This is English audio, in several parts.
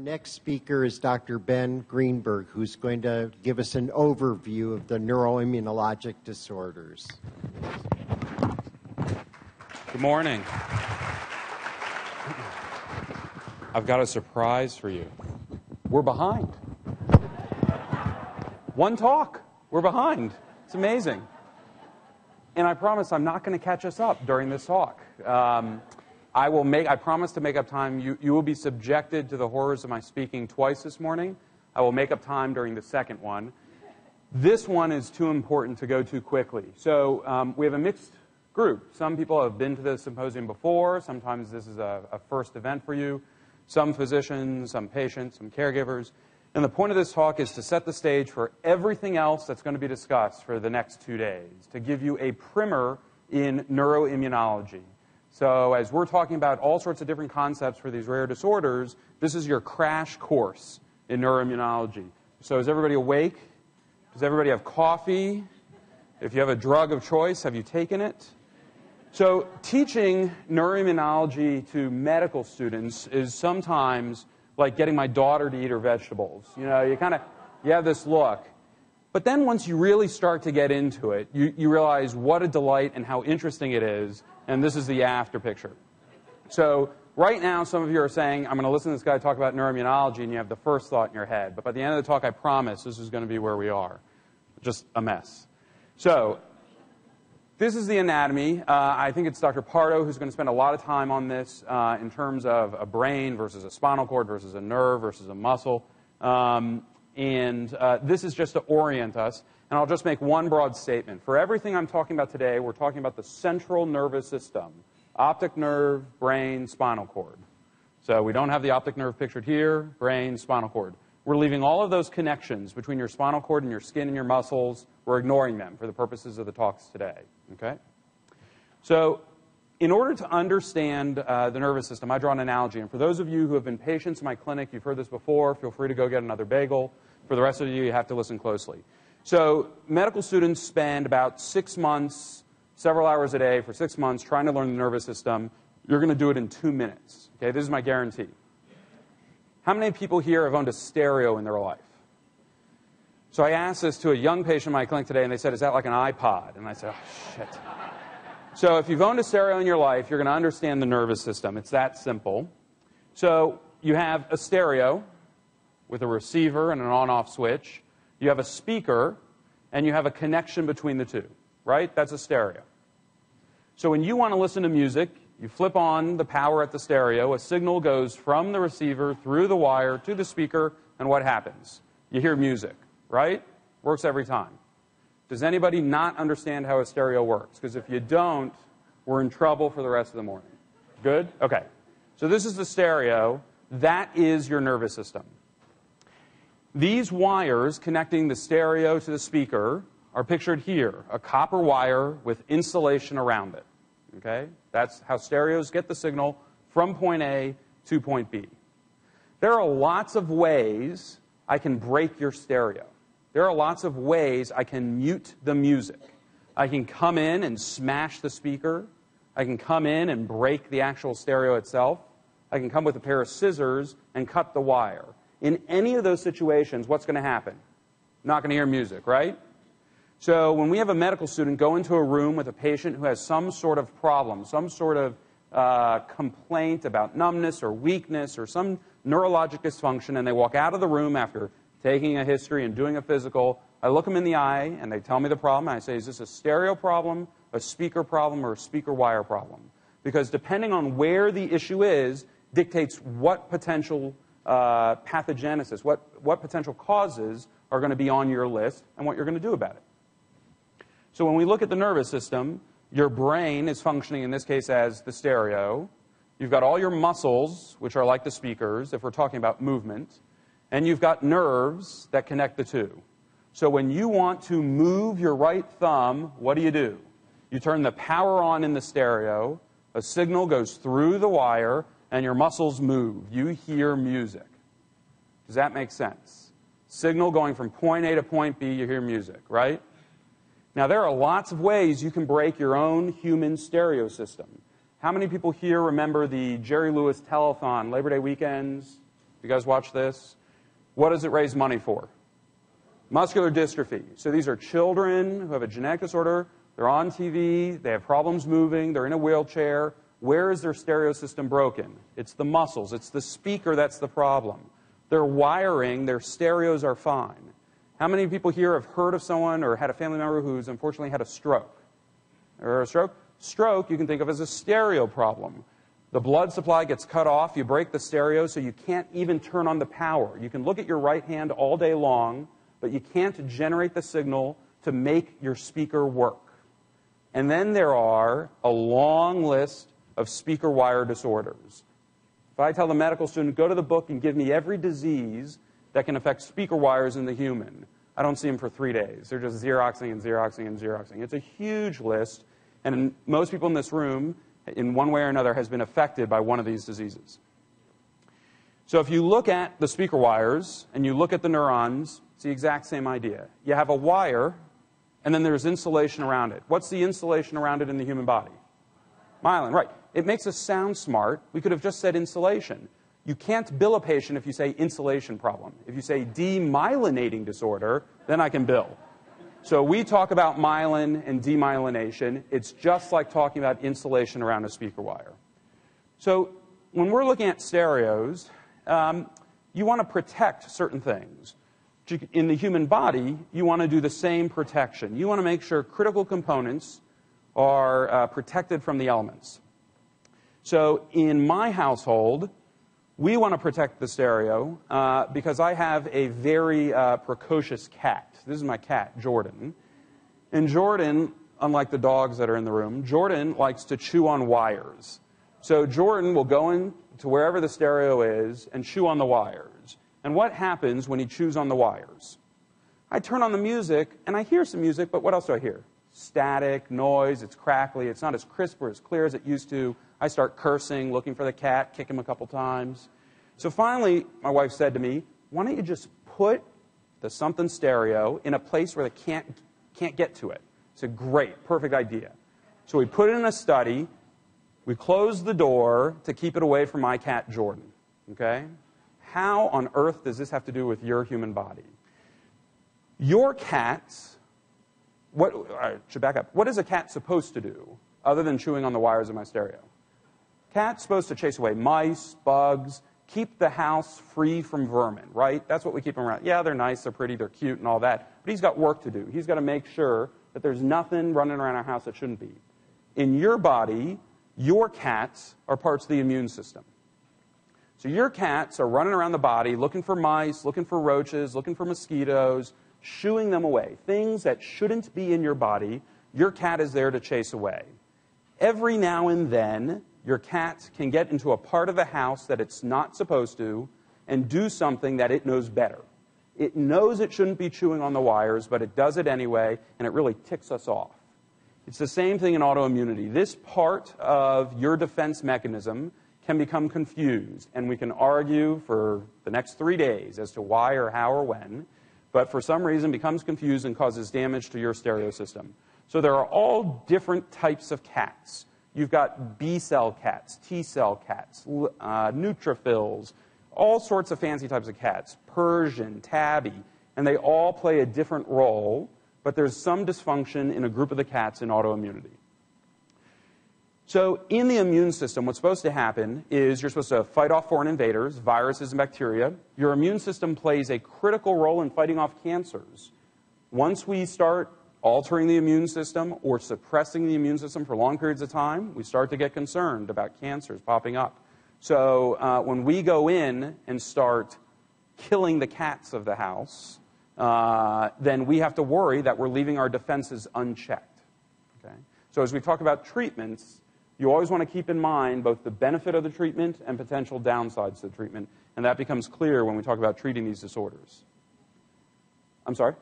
next speaker is Dr. Ben Greenberg, who's going to give us an overview of the neuroimmunologic disorders. Good morning. I've got a surprise for you. We're behind. One talk. We're behind. It's amazing. And I promise I'm not going to catch us up during this talk. I promise to make up time. You will be subjected to the horrors of my speaking twice this morning. I will make up time during the second one. This one is too important to go too quickly. So we have a mixed group. Some people have been to the symposium before. Sometimes this is a first event for you. Some physicians, some patients, some caregivers. And the point of this talk is to set the stage for everything else that's going to be discussed for the next 2 days, to give you a primer in neuroimmunology. So as we're talking about all sorts of different concepts for these rare disorders, this is your crash course in neuroimmunology. So is everybody awake? Does everybody have coffee? If you have a drug of choice, have you taken it? So teaching neuroimmunology to medical students is sometimes like getting my daughter to eat her vegetables. You know, you have this look. But then once you really start to get into it, you realize what a delight and how interesting it is. And this is the after picture. So right now, some of you are saying, I'm going to listen to this guy talk about neuroimmunology, and you have the first thought in your head. But by the end of the talk, I promise this is going to be where we are. Just a mess. So this is the anatomy. I think it's Dr. Pardo who's going to spend a lot of time on this in terms of a brain versus a spinal cord versus a nerve versus a muscle. This is just to orient us. And I'll just make one broad statement. For everything I'm talking about today, we're talking about the central nervous system. Optic nerve, brain, spinal cord. So we don't have the optic nerve pictured here, brain, spinal cord. We're leaving all of those connections between your spinal cord and your skin and your muscles. We're ignoring them for the purposes of the talks today. Okay? So in order to understand the nervous system, I draw an analogy. And for those of you who have been patients in my clinic, you've heard this before, feel free to go get another bagel. For the rest of you have to listen closely. So medical students spend about 6 months, several hours a day for 6 months trying to learn the nervous system. You're going to do it in 2 minutes. Okay, this is my guarantee. How many people here have owned a stereo in their life? So I asked this to a young patient in my clinic today, and they said, is that like an iPod? And I said, oh, shit. So if you've owned a stereo in your life, you're going to understand the nervous system. It's that simple. So you have a stereo with a receiver and an on-off switch. You have a speaker, and you have a connection between the two, right? That's a stereo. So when you want to listen to music, you flip on the power at the stereo. A signal goes from the receiver through the wire to the speaker, and what happens? You hear music, right? Works every time. Does anybody not understand how a stereo works? Because if you don't, we're in trouble for the rest of the morning. Good? Okay. So this is the stereo. That is your nervous system. These wires connecting the stereo to the speaker are pictured here, a copper wire with insulation around it. Okay? That's how stereos get the signal from point A to point B. There are lots of ways I can break your stereo. There are lots of ways I can mute the music. I can come in and smash the speaker. I can come in and break the actual stereo itself. I can come with a pair of scissors and cut the wire. In any of those situations, what's going to happen? Not going to hear music, right? So when we have a medical student go into a room with a patient who has some sort of problem, some sort of complaint about numbness or weakness or some neurologic dysfunction, and they walk out of the room after taking a history and doing a physical, I look them in the eye and they tell me the problem. And I say, is this a stereo problem, a speaker problem, or a speaker wire problem? Because depending on where the issue is, dictates what potential pathogenesis, what potential causes are going to be on your list and what you're going to do about it. So when we look at the nervous system, your brain is functioning in this case as the stereo. You've got all your muscles, which are like the speakers, if we're talking about movement. And you've got nerves that connect the two. So when you want to move your right thumb, what do? You turn the power on in the stereo, a signal goes through the wire, and your muscles move. You hear music. Does that make sense? Signal going from point A to point B, you hear music, right? Now, there are lots of ways you can break your own human stereo system. How many people here remember the Jerry Lewis telethon, Labor Day weekends? You guys watch this? What does it raise money for? Muscular dystrophy. So these are children who have a genetic disorder. They're on TV. They have problems moving. They're in a wheelchair. Where is their stereo system broken? It's the muscles. It's the speaker that's the problem. Their wiring, their stereos are fine. How many people here have heard of someone or had a family member who's unfortunately had a stroke? Or a stroke? Stroke you can think of as a stereo problem. The blood supply gets cut off. You break the stereo, so you can't even turn on the power. You can look at your right hand all day long, but you can't generate the signal to make your speaker work. And then there are a long list of speaker wire disorders. If I tell the medical student, go to the book and give me every disease that can affect speaker wires in the human, I don't see them for 3 days. They're just Xeroxing and Xeroxing and Xeroxing. It's a huge list, and most people in this room, in one way or another, has been affected by one of these diseases. So if you look at the speaker wires and you look at the neurons, it's the exact same idea. You have a wire, and then there's insulation around it. What's the insulation around it in the human body? Myelin, right. It makes us sound smart. We could have just said insulation. You can't bill a patient if you say insulation problem. If you say demyelinating disorder, then I can bill. So we talk about myelin and demyelination. It's just like talking about insulation around a speaker wire. So when we're looking at stereos, you want to protect certain things. In the human body, you want to do the same protection. You want to make sure critical components are protected from the elements. So in my household, we want to protect the stereo because I have a very precocious cat. This is my cat, Jordan. And Jordan, unlike the dogs that are in the room, Jordan likes to chew on wires. So Jordan will go into wherever the stereo is and chew on the wires. And what happens when he chews on the wires? I turn on the music, and I hear some music, but what else do I hear? Static, noise, it's crackly, it's not as crisp or as clear as it used to. I start cursing, looking for the cat, kick him a couple times. So finally, my wife said to me, why don't you just put the something stereo in a place where they can't get to it? It's a great, perfect idea. So we put it in a study. We closed the door to keep it away from my cat, Jordan. Okay? How on earth does this have to do with your human body? Your cats, I should back up. What is a cat supposed to do other than chewing on the wires of my stereo? Cat's supposed to chase away mice, bugs, keep the house free from vermin, right? That's what we keep them around. Yeah, they're nice, they're pretty, they're cute and all that, but he's got work to do. He's got to make sure that there's nothing running around our house that shouldn't be. In your body, your cats are parts of the immune system. So your cats are running around the body looking for mice, looking for roaches, looking for mosquitoes, shooing them away. Things that shouldn't be in your body, your cat is there to chase away. Every now and then, your cat can get into a part of the house that it's not supposed to and do something that it knows better. It knows it shouldn't be chewing on the wires, but it does it anyway, and it really ticks us off. It's the same thing in autoimmunity. This part of your defense mechanism can become confused, and we can argue for the next 3 days as to why or how or when, but for some reason becomes confused and causes damage to your stereo system. So there are all different types of cats. You've got B-cell cats, T-cell cats, neutrophils, all sorts of fancy types of cats, Persian, tabby, and they all play a different role, but there's some dysfunction in a group of the cats in autoimmunity. So in the immune system, what's supposed to happen is you're supposed to fight off foreign invaders, viruses and bacteria. Your immune system plays a critical role in fighting off cancers. Once we start altering the immune system or suppressing the immune system for long periods of time, we start to get concerned about cancers popping up. So when we go in and start killing the cats of the house, then we have to worry that we're leaving our defenses unchecked. Okay? So as we talk about treatments, you always want to keep in mind both the benefit of the treatment and potential downsides to the treatment, and that becomes clear when we talk about treating these disorders. I'm sorry?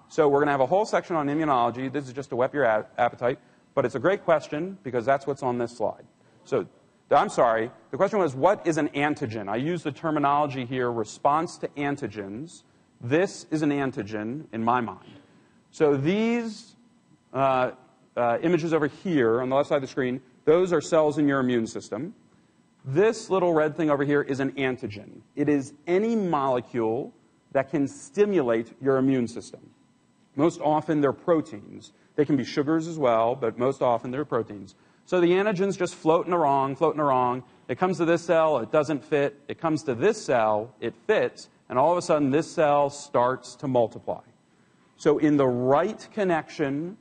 So we're going to have a whole section on immunology. This is just to whet your appetite, but it's a great question because that's what's on this slide. So, I'm sorry, the question was, what is an antigen? I use the terminology here, response to antigens. This is an antigen in my mind. So these images over here on the left side of the screen, those are cells in your immune system. This little red thing over here is an antigen. It is any molecule that can stimulate your immune system. Most often they're proteins. They can be sugars as well, but most often they're proteins. So the antigen's just floating along. It comes to this cell, it doesn't fit. It comes to this cell, it fits, and all of a sudden this cell starts to multiply. So in the right connection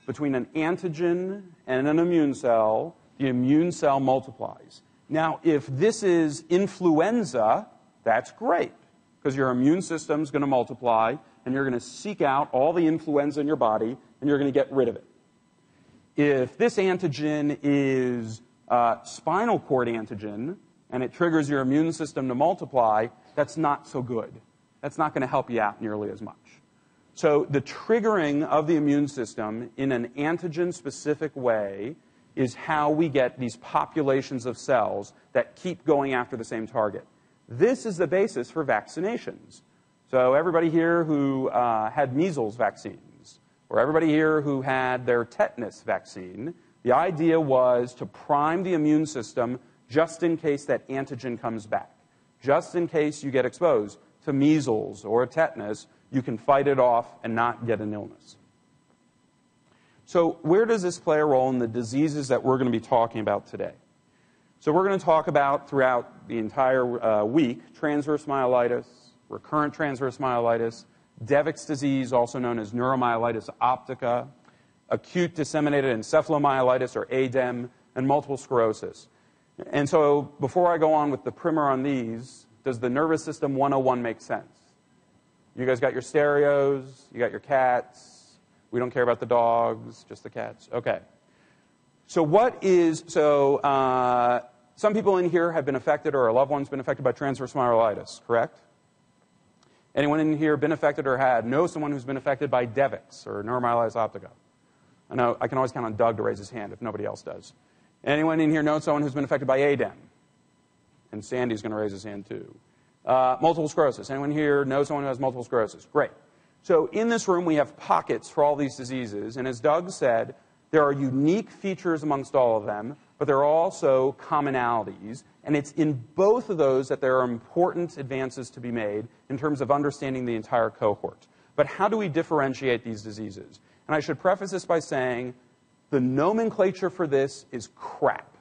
between an antigen and an immune cell, the immune cell multiplies. Now, if this is influenza, that's great, because your immune system's going to multiply, and you're going to seek out all the influenza in your body, and you're going to get rid of it. If this antigen is spinal cord antigen, and it triggers your immune system to multiply, that's not so good. That's not going to help you out nearly as much. So the triggering of the immune system in an antigen-specific way is how we get these populations of cells that keep going after the same target. This is the basis for vaccinations. So everybody here who had measles vaccines, or everybody here who had their tetanus vaccine, the idea was to prime the immune system just in case that antigen comes back. Just in case you get exposed to measles or tetanus, you can fight it off and not get an illness. So where does this play a role in the diseases that we're going to be talking about today? So we're going to talk about, throughout the entire week, transverse myelitis, recurrent transverse myelitis, Devick's disease, also known as neuromyelitis optica, acute disseminated encephalomyelitis, or ADEM, and multiple sclerosis. And so before I go on with the primer on these, does the nervous system 101 make sense? You guys got your stereos, you got your cats. We don't care about the dogs, just the cats. Okay. So some people in here have been affected, or a loved one's been affected by transverse myelitis, correct? Anyone in here been affected or know someone who's been affected by Devick's or neuromyelitis optica? I know I can always count on Doug to raise his hand if nobody else does. Anyone in here know someone who's been affected by ADEM? And Sandy's going to raise his hand too. Multiple sclerosis. Anyone here know someone who has multiple sclerosis? Great. So in this room, we have pockets for all these diseases. And as Doug said, there are unique features amongst all of them, but there are also commonalities. And it's in both of those that there are important advances to be made in terms of understanding the entire cohort. But how do we differentiate these diseases? And I should preface this by saying the nomenclature for this is crap.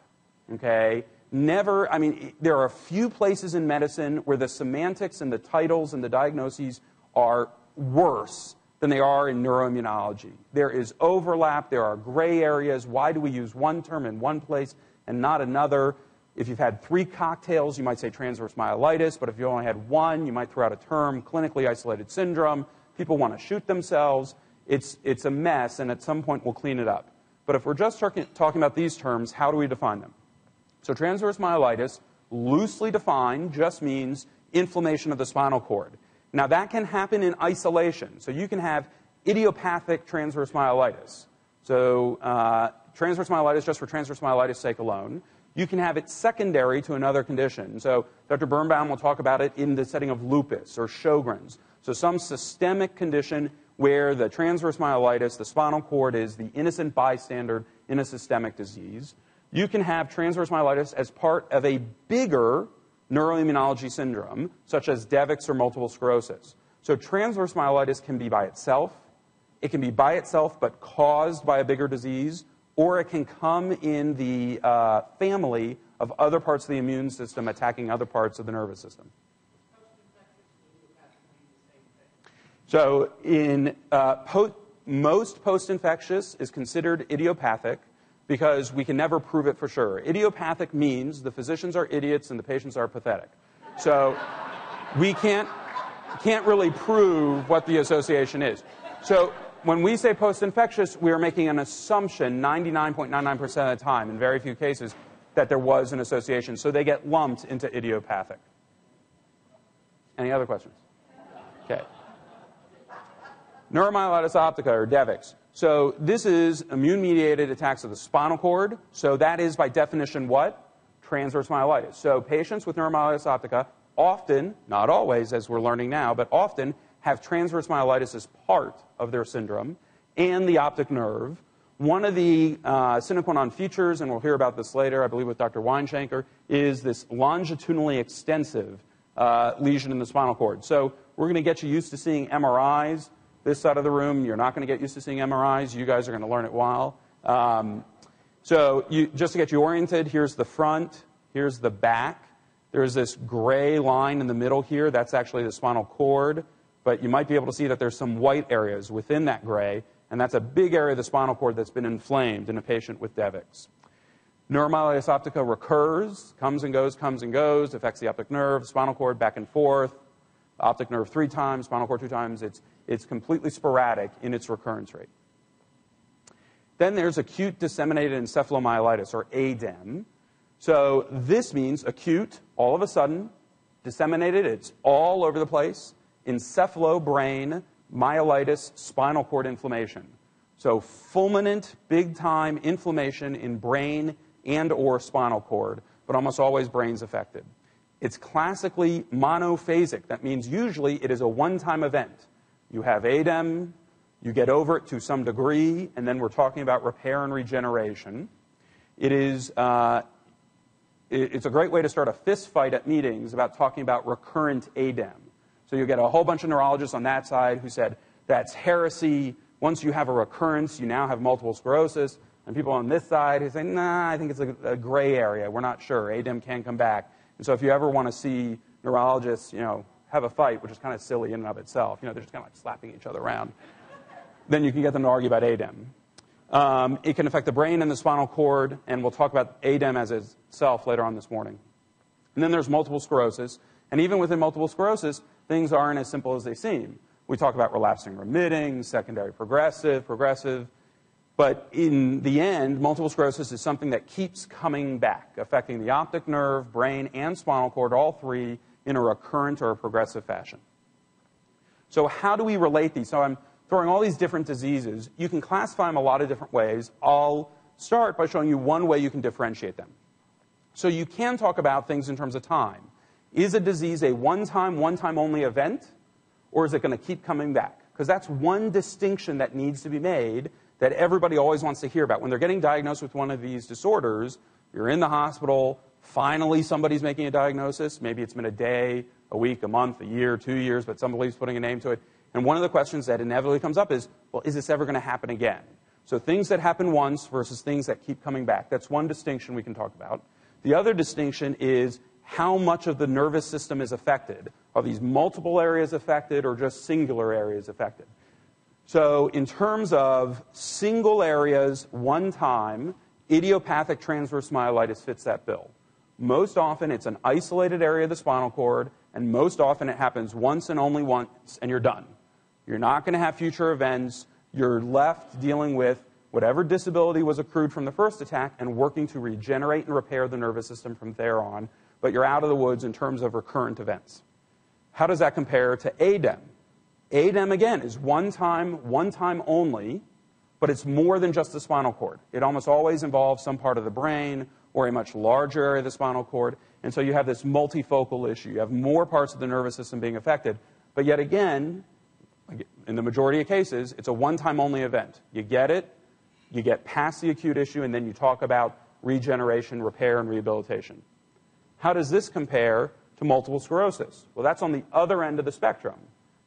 Okay? There are a few places in medicine where the semantics and the titles and the diagnoses are worse than they are in neuroimmunology. There is overlap. There are gray areas. Why do we use one term in one place and not another? If you've had 3 cocktails, you might say transverse myelitis, but if you only had one, you might throw out a term, clinically isolated syndrome. People want to shoot themselves. It's a mess, and at some point we'll clean it up. But if we're just talking about these terms, how do we define them? So transverse myelitis, loosely defined, just means inflammation of the spinal cord. Now, that can happen in isolation. So you can have idiopathic transverse myelitis. So transverse myelitis just for transverse myelitis' sake alone. You can have it secondary to another condition. So Dr. Birnbaum will talk about it in the setting of lupus or Sjogren's. So some systemic condition where the transverse myelitis, the spinal cord, is the innocent bystander in a systemic disease. You can have transverse myelitis as part of a bigger neuroimmunology syndrome, such as Devick's or multiple sclerosis. So transverse myelitis can be by itself. It can be by itself but caused by a bigger disease, or it can come in the family of other parts of the immune system attacking other parts of the nervous system. So in most post-infectious is considered idiopathic, because we can never prove it for sure. Idiopathic means the physicians are idiots and the patients are pathetic. So we can't really prove what the association is. So when we say post-infectious, we are making an assumption 99.99% of the time, in very few cases, that there was an association. So they get lumped into idiopathic. Any other questions? Okay. Neuromyelitis optica, or Devick's. So this is immune-mediated attacks of the spinal cord. So that is, by definition, what? Transverse myelitis. So patients with neuromyelitis optica often, not always, as we're learning now, but often have transverse myelitis as part of their syndrome and the optic nerve. One of the sine qua non features, and we'll hear about this later, I believe with Dr. Weinshanker, is this longitudinally extensive lesion in the spinal cord. So we're going to get you used to seeing MRIs. This side of the room, you're not going to get used to seeing MRIs. You guys are going to learn it while. So just to get you oriented, here's the front, here's the back. There's this gray line in the middle here. That's actually the spinal cord. But you might be able to see that there's some white areas within that gray, and that's a big area of the spinal cord that's been inflamed in a patient with Devic's. Neuromyelitis optica recurs, comes and goes, affects the optic nerve, spinal cord, back and forth, optic nerve 3 times, spinal cord 2 times. It's completely sporadic in its recurrence rate. Then there's acute disseminated encephalomyelitis, or ADEM. So this means acute, all of a sudden, disseminated, it's all over the place, encephalobrain myelitis, spinal cord inflammation. So fulminant, big-time inflammation in brain and or spinal cord, but almost always brain's affected. It's classically monophasic. That means usually it is a one-time event. You have ADEM, you get over it to some degree, and then we're talking about repair and regeneration. It's a great way to start a fist fight at meetings about talking about recurrent ADEM. So you get a whole bunch of neurologists on that side who said, that's heresy. Once you have a recurrence, you now have multiple sclerosis. And people on this side who say, nah, I think it's a gray area. We're not sure. ADEM can come back. And so if you ever want to see neurologists, have a fight, which is kind of silly in and of itself, they're just kind of like slapping each other around, then you can get them to argue about ADEM. It can affect the brain and the spinal cord, and we'll talk about ADEM as itself later on this morning. And then there's multiple sclerosis. And even within multiple sclerosis, things aren't as simple as they seem. We talk about relapsing remitting, secondary progressive. But in the end, multiple sclerosis is something that keeps coming back, affecting the optic nerve, brain, and spinal cord, all three, in a recurrent or a progressive fashion. So how do we relate these? So I'm throwing all these different diseases. You can classify them a lot of different ways. I'll start by showing you one way you can differentiate them. So you can talk about things in terms of time. Is a disease a one-time only event, or is it going to keep coming back? Because that's one distinction that needs to be made that everybody always wants to hear about. When they're getting diagnosed with one of these disorders, you're in the hospital, finally somebody's making a diagnosis. Maybe it's been a day, a week, a month, a year, 2 years, but somebody's putting a name to it. And one of the questions that inevitably comes up is, well, is this ever going to happen again? So things that happen once versus things that keep coming back. That's one distinction we can talk about. The other distinction is how much of the nervous system is affected. Are these multiple areas affected or just singular areas affected? So in terms of single areas, one time, idiopathic transverse myelitis fits that bill. Most often it's an isolated area of the spinal cord, and most often it happens once and only once, and you're done. You're not going to have future events. You're left dealing with whatever disability was accrued from the first attack and working to regenerate and repair the nervous system from there on, but you're out of the woods in terms of recurrent events. How does that compare to ADEM? ADEM, again, is one time only, but it's more than just the spinal cord. It almost always involves some part of the brain or a much larger area of the spinal cord, and so you have this multifocal issue. You have more parts of the nervous system being affected, but yet again, in the majority of cases, it's a one-time only event. You get it, you get past the acute issue, and then you talk about regeneration, repair, and rehabilitation. How does this compare to multiple sclerosis? Well, that's on the other end of the spectrum.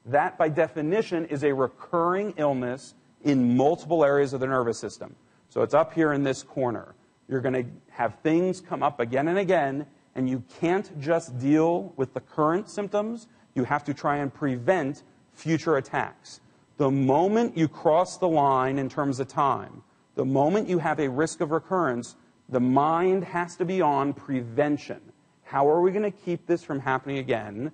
That, by definition, is a recurring illness in multiple areas of the nervous system. So it's up here in this corner. You're going to have things come up again and again, and you can't just deal with the current symptoms. You have to try and prevent future attacks. The moment you cross the line in terms of time, the moment you have a risk of recurrence, the mind has to be on prevention. How are we going to keep this from happening again,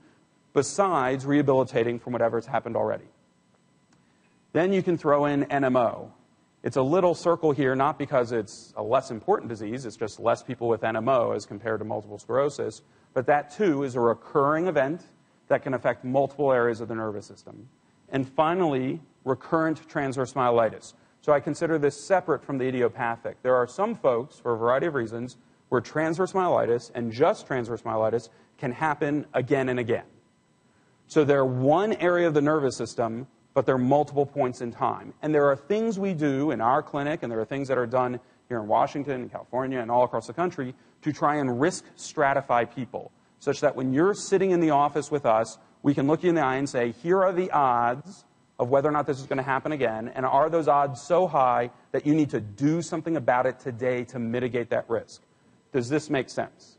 besides rehabilitating from whatever's happened already? Then you can throw in NMO. It's a little circle here, not because it's a less important disease, it's just less people with NMO as compared to multiple sclerosis, but that too is a recurring event that can affect multiple areas of the nervous system. And finally, recurrent transverse myelitis. So I consider this separate from the idiopathic. There are some folks, for a variety of reasons, where transverse myelitis and just transverse myelitis can happen again and again. So they're one area of the nervous system, but they're multiple points in time. And there are things we do in our clinic, and there are things that are done here in Washington, and California, and all across the country to try and risk stratify people, such that when you're sitting in the office with us, we can look you in the eye and say, here are the odds of whether or not this is going to happen again, and are those odds so high that you need to do something about it today to mitigate that risk? Does this make sense?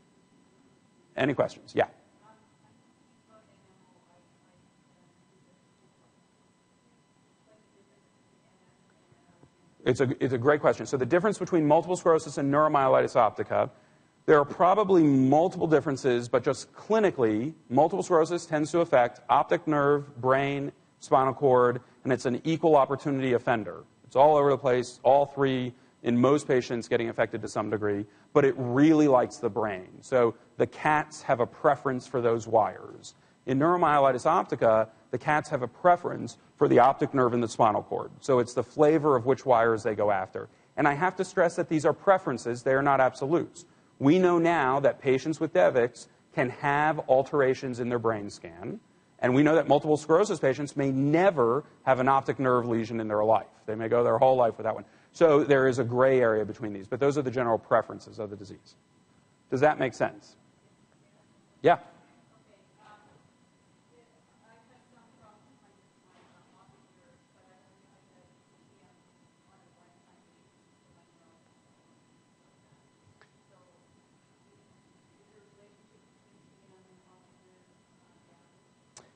Any questions? Yeah. It's a great question. So the difference between multiple sclerosis and neuromyelitis optica, there are probably multiple differences, but just clinically, multiple sclerosis tends to affect optic nerve, brain, spinal cord, and it's an equal opportunity offender. It's all over the place, all three, in most patients, getting affected to some degree, but it really likes the brain. So the cats have a preference for those wires. In neuromyelitis optica, the cats have a preference for the optic nerve and the spinal cord. So it's the flavor of which wires they go after. And I have to stress that these are preferences. They are not absolutes. We know now that patients with DEVIX can have alterations in their brain scan. And we know that multiple sclerosis patients may never have an optic nerve lesion in their life. They may go their whole life without one. So there is a gray area between these. But those are the general preferences of the disease. Does that make sense? Yeah.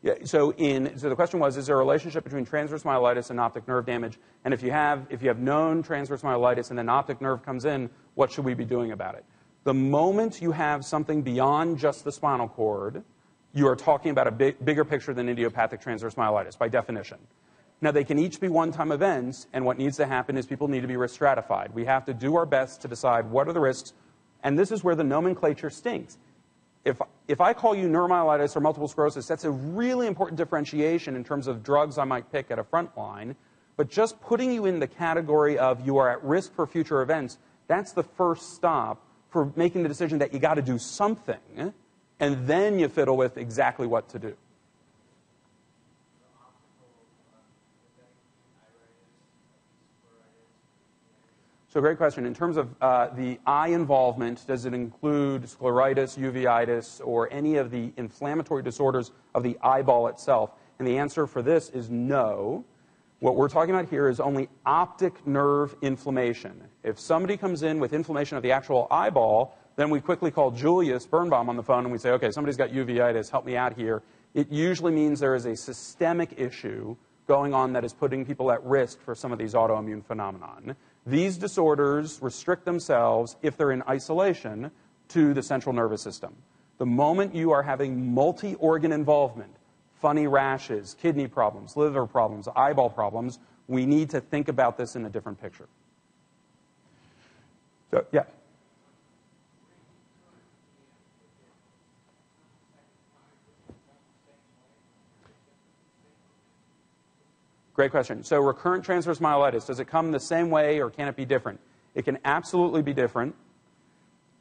Yeah, so the question was, is there a relationship between transverse myelitis and optic nerve damage? And if you have known transverse myelitis and then optic nerve comes in, what should we be doing about it? The moment you have something beyond just the spinal cord, you are talking about a bigger picture than idiopathic transverse myelitis, by definition. Now, they can each be one-time events, and what needs to happen is people need to be risk stratified. We have to do our best to decide what are the risks, and this is where the nomenclature stinks. If I call you neuromyelitis or multiple sclerosis, that's a really important differentiation in terms of drugs I might pick at a front line. But just putting you in the category of you are at risk for future events, that's the first stop for making the decision that you got to do something, and then you fiddle with exactly what to do. So great question. In terms of the eye involvement, does it include scleritis, uveitis, or any of the inflammatory disorders of the eyeball itself? And the answer for this is no. What we're talking about here is only optic nerve inflammation. If somebody comes in with inflammation of the actual eyeball, then we quickly call Julius Birnbaum on the phone and we say, okay, somebody's got uveitis, help me out here. It usually means there is a systemic issue going on that is putting people at risk for some of these autoimmune phenomenon. These disorders restrict themselves, if they're in isolation, to the central nervous system. The moment you are having multi-organ involvement, funny rashes, kidney problems, liver problems, eyeball problems, we need to think about this in a different picture. So, yeah. Great question. So recurrent transverse myelitis, does it come the same way or can it be different? It can absolutely be different.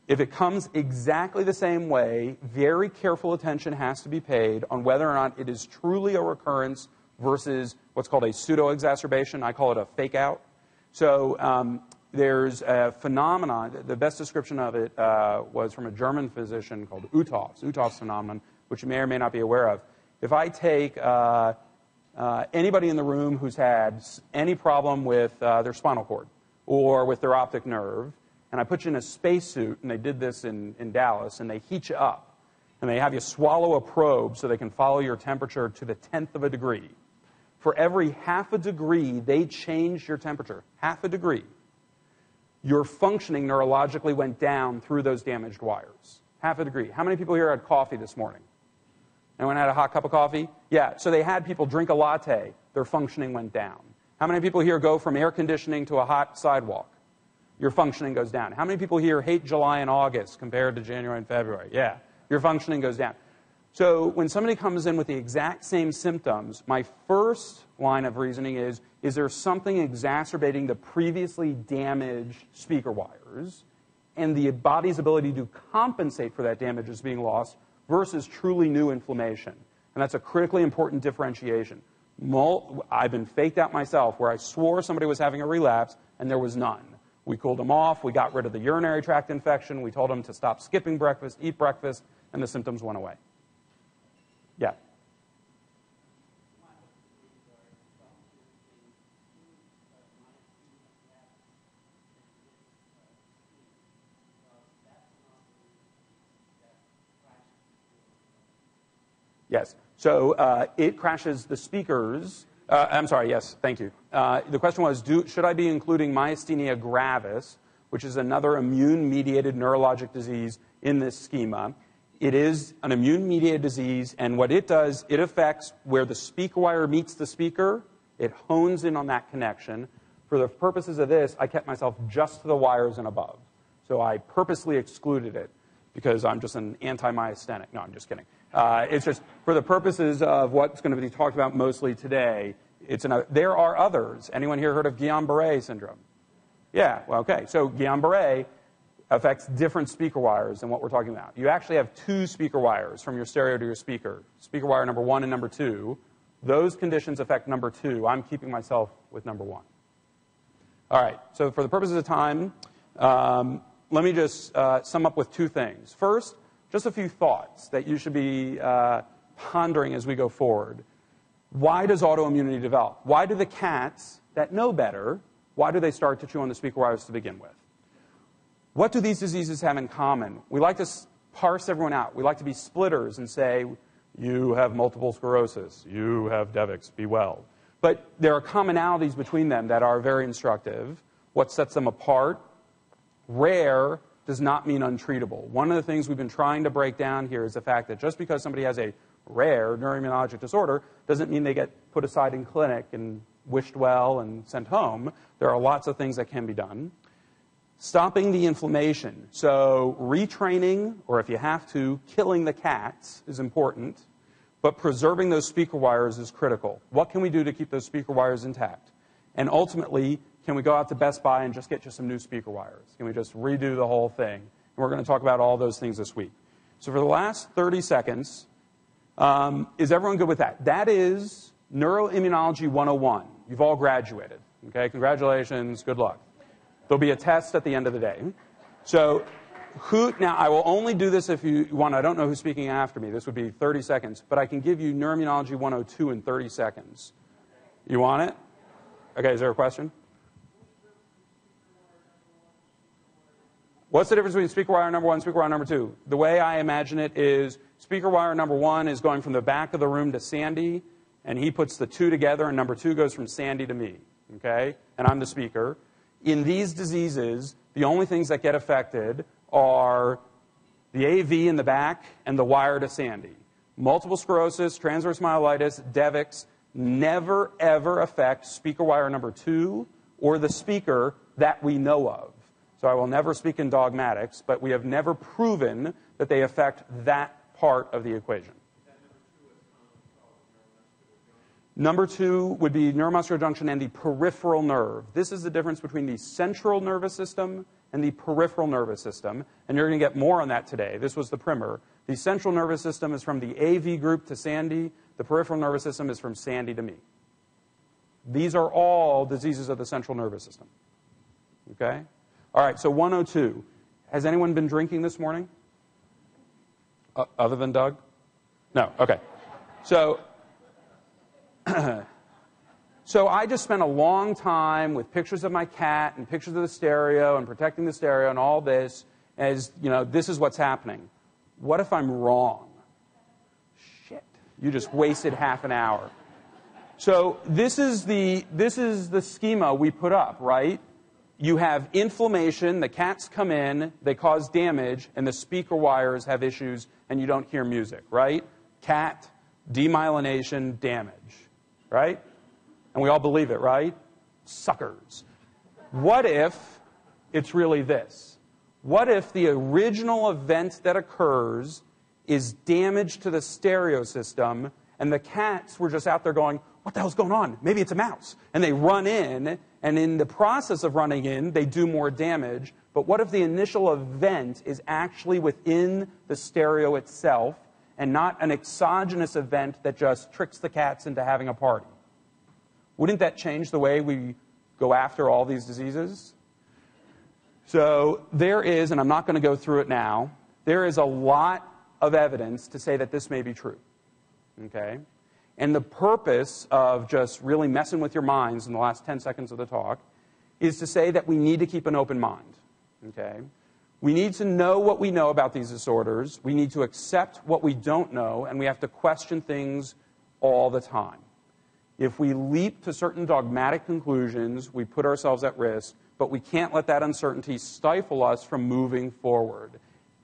If it comes exactly the same way, very careful attention has to be paid on whether or not it is truly a recurrence versus what's called a pseudo-exacerbation. I call it a fake-out. So there's a phenomenon, the best description of it was from a German physician called Uthoff's phenomenon, which you may or may not be aware of. If I take anybody in the room who's had any problem with their spinal cord or with their optic nerve, and I put you in a spacesuit, and they did this in Dallas, and they heat you up, and they have you swallow a probe so they can follow your temperature to the 10th of a degree. For every half a degree, they changed your temperature, half a degree. Your functioning neurologically went down through those damaged wires, half a degree. How many people here had coffee this morning? Anyone had a hot cup of coffee? Yeah, so they had people drink a latte. Their functioning went down. How many people here go from air conditioning to a hot sidewalk? Your functioning goes down. How many people here hate July and August compared to January and February? Yeah, your functioning goes down. So when somebody comes in with the exact same symptoms, my first line of reasoning is there something exacerbating the previously damaged speaker wires, and the body's ability to compensate for that damage is being lost versus truly new inflammation. And that's a critically important differentiation. I've been faked out myself where I swore somebody was having a relapse and there was none. We cooled them off. We got rid of the urinary tract infection. We told them to stop skipping breakfast, eat breakfast, and the symptoms went away. Yeah. Yes. So it crashes the speakers. I'm sorry, yes, thank you. The question was, should I be including myasthenia gravis, which is another immune-mediated neurologic disease in this schema? It is an immune-mediated disease, and what it does, it affects where the speaker wire meets the speaker. It hones in on that connection. For the purposes of this, I kept myself just to the wires and above. So I purposely excluded it because I'm just an anti-myasthenic. No, I'm just kidding. It's just for the purposes of what's going to be talked about mostly today. There are others. Anyone here heard of Guillain-Barré syndrome? Yeah, well, okay. So Guillain-Barré affects different speaker wires than what we're talking about. You actually have two speaker wires from your stereo to your speaker. Speaker wire number 1 and number 2. Those conditions affect number 2. I'm keeping myself with number 1. All right, so for the purposes of time, let me just sum up with 2 things. First, just a few thoughts that you should be pondering as we go forward. Why does autoimmunity develop? Why do the cats that know better, why do they start to chew on the speaker wires to begin with? What do these diseases have in common? We like to parse everyone out. We like to be splitters and say, you have multiple sclerosis, you have Devix, be well. But there are commonalities between them that are very instructive. What sets them apart? Rare does not mean untreatable. One of the things we've been trying to break down here is the fact that just because somebody has a rare neuroimmunologic disorder doesn't mean they get put aside in clinic and wished well and sent home. There are lots of things that can be done. Stopping the inflammation. So retraining, or if you have to, killing the cats is important, but preserving those speaker wires is critical. What can we do to keep those speaker wires intact? And ultimately, can we go out to Best Buy and just get you some new speaker wires? Can we just redo the whole thing? And we're going to talk about all those things this week. So for the last 30 seconds, is everyone good with that? That is Neuroimmunology 101. You've all graduated. Okay, congratulations, good luck. There'll be a test at the end of the day. So now I will only do this if you want. I don't know who's speaking after me. This would be 30 seconds. But I can give you Neuroimmunology 102 in 30 seconds. You want it? Okay, is there a question? What's the difference between speaker wire number 1 and speaker wire number 2? The way I imagine it is speaker wire number 1 is going from the back of the room to Sandy, and he puts the 2 together, and number 2 goes from Sandy to me. Okay? And I'm the speaker. In these diseases, the only things that get affected are the AV in the back and the wire to Sandy. Multiple sclerosis, transverse myelitis, Devix never, ever affect speaker wire number 2 or the speaker that we know of. So I will never speak in dogmatics, but we have never proven that they affect that part of the equation. Number 2 would be neuromuscular junction and the peripheral nerve. This is the difference between the central nervous system and the peripheral nervous system, and you're going to get more on that today. This was the primer. The central nervous system is from the AV group to Sandy. The peripheral nervous system is from Sandy to me. These are all diseases of the central nervous system. Okay? All right, so 102. Has anyone been drinking this morning? Other than Doug? No, okay. So I just spent a long time with pictures of my cat and pictures of the stereo and protecting the stereo and all this as, this is what's happening. What if I'm wrong? Shit. You just wasted half an hour. So this is the schema we put up, right? You have inflammation, the cats come in, they cause damage, and the speaker wires have issues, and you don't hear music, right? Cat, demyelination, damage, right? And we all believe it, right? Suckers. What if it's really this? What if the original event that occurs is damage to the stereo system, and the cats were just out there going, what the hell's going on? Maybe it's a mouse. And they run in, and in the process of running in, they do more damage. But what if the initial event is actually within the stereo itself and not an exogenous event that just tricks the cats into having a party? Wouldn't that change the way we go after all these diseases? So there is, and I'm not going to go through it now, there is a lot of evidence to say that this may be true. Okay? And the purpose of just really messing with your minds in the last 10 seconds of the talk is to say that we need to keep an open mind. Okay? We need to know what we know about these disorders. We need to accept what we don't know, and we have to question things all the time. If we leap to certain dogmatic conclusions, we put ourselves at risk, but we can't let that uncertainty stifle us from moving forward.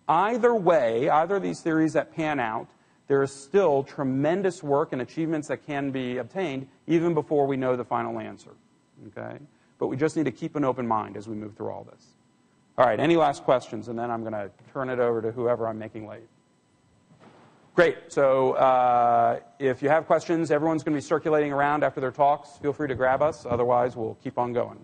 Either way, either of these theories that pan out, there is still tremendous work and achievements that can be obtained even before we know the final answer. Okay? But we just need to keep an open mind as we move through all this. All right, any last questions? And then I'm going to turn it over to whoever I'm making late. Great. So if you have questions, everyone's going to be circulating around after their talks. Feel free to grab us. Otherwise, we'll keep on going.